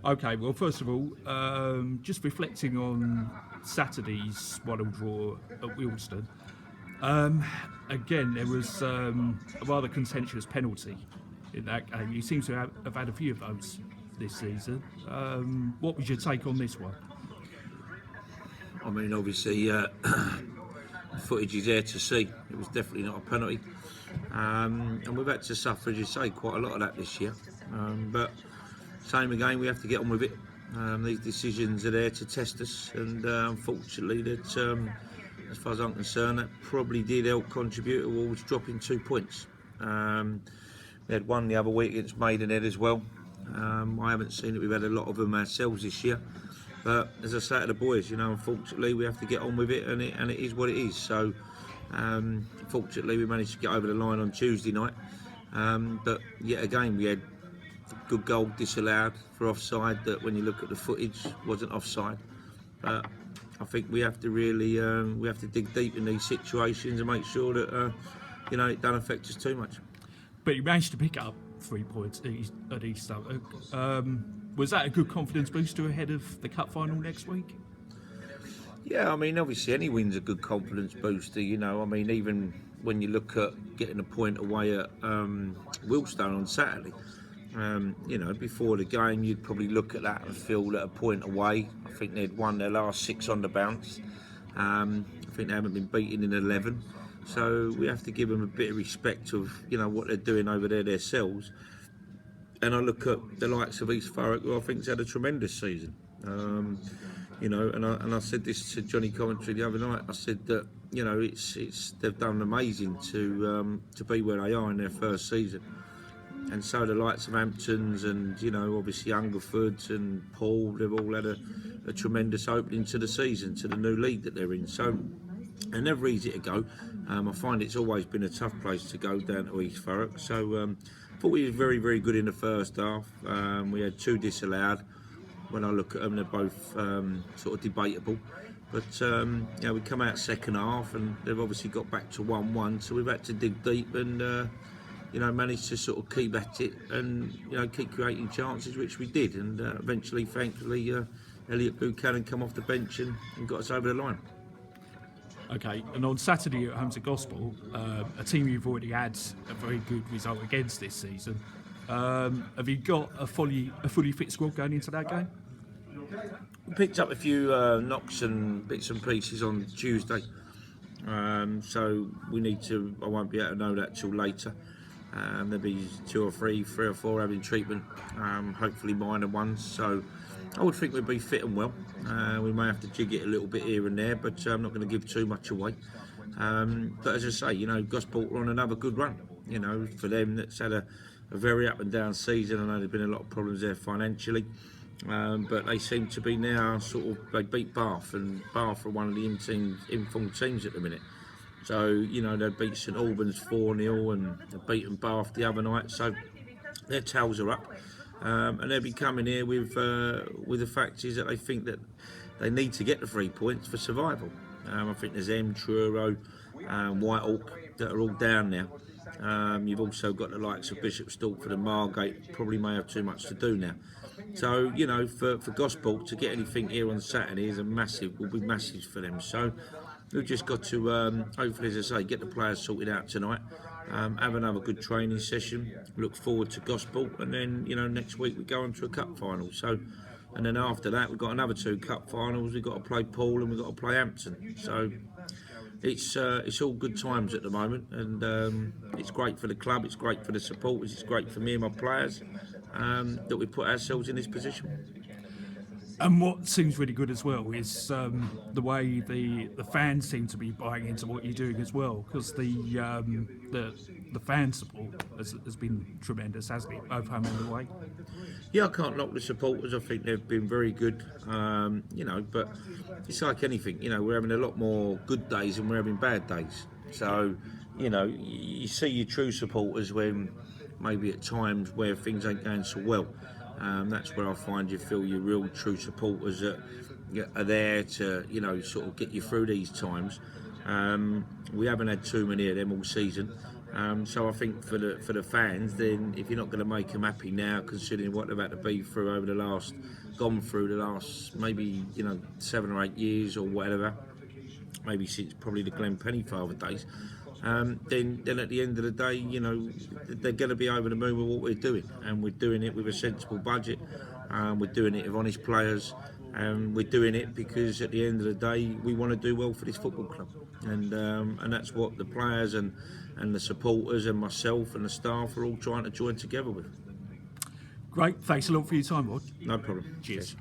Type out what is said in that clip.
Okay, well, first of all, just reflecting on Saturday's 1-all draw at Wilston, again, there was a rather contentious penalty in that game. You seem to have had a few of those this season. What was your take on this one? I mean, obviously, footage is there to see. It was definitely not a penalty. And we've had to suffer, as you say, quite a lot of that this year. But same again, we have to get on with it. These decisions are there to test us, and unfortunately, that as far as I'm concerned, that probably did help contribute towards dropping 2 points. We had one the other week against Maidenhead as well. I haven't seen it. We've had a lot of them ourselves this year. But as I say to the boys, unfortunately we have to get on with it, and it is what it is. So, fortunately we managed to get over the line on Tuesday night. But yet again we had a good goal disallowed for offside. That when you look at the footage, wasn't offside. But I think we have to really we have to dig deep in these situations and make sure that it don't affect us too much. But you managed to pick up 3 points at East Suffolk. Was that a good confidence booster ahead of the cup final next week? Yeah, I mean, obviously any win's a good confidence booster, I mean, even when you look at getting a point away at Wilstone on Saturday, before the game you'd probably look at that and feel that a point away. I think they'd won their last 6 on the bounce. I think they haven't been beaten in 11. So we have to give them a bit of respect of, what they're doing over there themselves. And I look at the likes of East Thurrock, who I think's had a tremendous season. And I said this to Johnny Coventry the other night. I said that it's they've done amazing to be where they are in their first season. And so the likes of Hamptons and obviously Hungerford and Paul, they've all had a tremendous opening to the season, to the new league that they're in. So they're never easy to go. I find it's always been a tough place to go down to East Thurrock. So I thought we were very, very good in the first half. We had 2 disallowed. When I look at them, they're both sort of debatable. But we come out second half, and they've obviously got back to 1-1. So we've had to dig deep and managed to sort of keep at it and keep creating chances, which we did. And eventually, thankfully, Elliot Buchanan come off the bench and got us over the line. Okay, and on Saturday at home to Gospel, a team you've already had a very good result against this season. Have you got a fully fit squad going into that game? We picked up a few knocks and bits and pieces on Tuesday, so we need to. I won't be able to know that till later. There'll be 2 or 3 or 4 having treatment, hopefully minor ones. So I would think we'd be fit and well. We may have to jig it a little bit here and there, but I'm not going to give too much away. But as I say, Gosport are on another good run. For them, that's had a very up and down season. I know there's been a lot of problems there financially, but they seem to be now they beat Bath, and Bath are one of the informed teams at the minute. So they beat St Albans 4-0 and they've beaten Bath the other night. So their tails are up. And they'll be coming here with the fact is that they think that they need to get the 3 points for survival. I think there's Truro, Whitehawk that are all down now. You've also got the likes of Bishop Stortford and Margate, probably may have too much to do now. So for Gosport to get anything here on Saturday will be massive for them. So we've just got to hopefully, as I say, get the players sorted out tonight. Have another good training session. Look forward to Gosport, and then next week we go on to a cup final. So, and then after that we've got another 2 cup finals. We've got to play Paul and we've got to play Hampton. So it's all good times at the moment, and it's great for the club. It's great for the supporters. It's great for me and my players that we put ourselves in this position. And what seems really good as well is the way the fans seem to be buying into what you're doing as well, because the fan support has been tremendous, hasn't it, both home and away? Yeah, I can't knock the supporters. I think they've been very good, but it's like anything, we're having a lot more good days than we're having bad days. So, you see your true supporters when maybe at times where things ain't going so well. That's where I find you feel your real true supporters that are there to sort of get you through these times. We haven't had too many of them all season, So I think for the fans, then if you're not going to make them happy now, considering what they've had to be through over gone through the last maybe 7 or 8 years or whatever, maybe since probably the Glenn Pennyfather days, then at the end of the day, they're going to be over the moon with what we're doing, and we're doing it with a sensible budget. We're doing it with honest players, and we're doing it because at the end of the day, we want to do well for this football club, and that's what the players and the supporters and myself and the staff are all trying to join together with. Great, thanks a lot for your time, Rod. No problem. Cheers.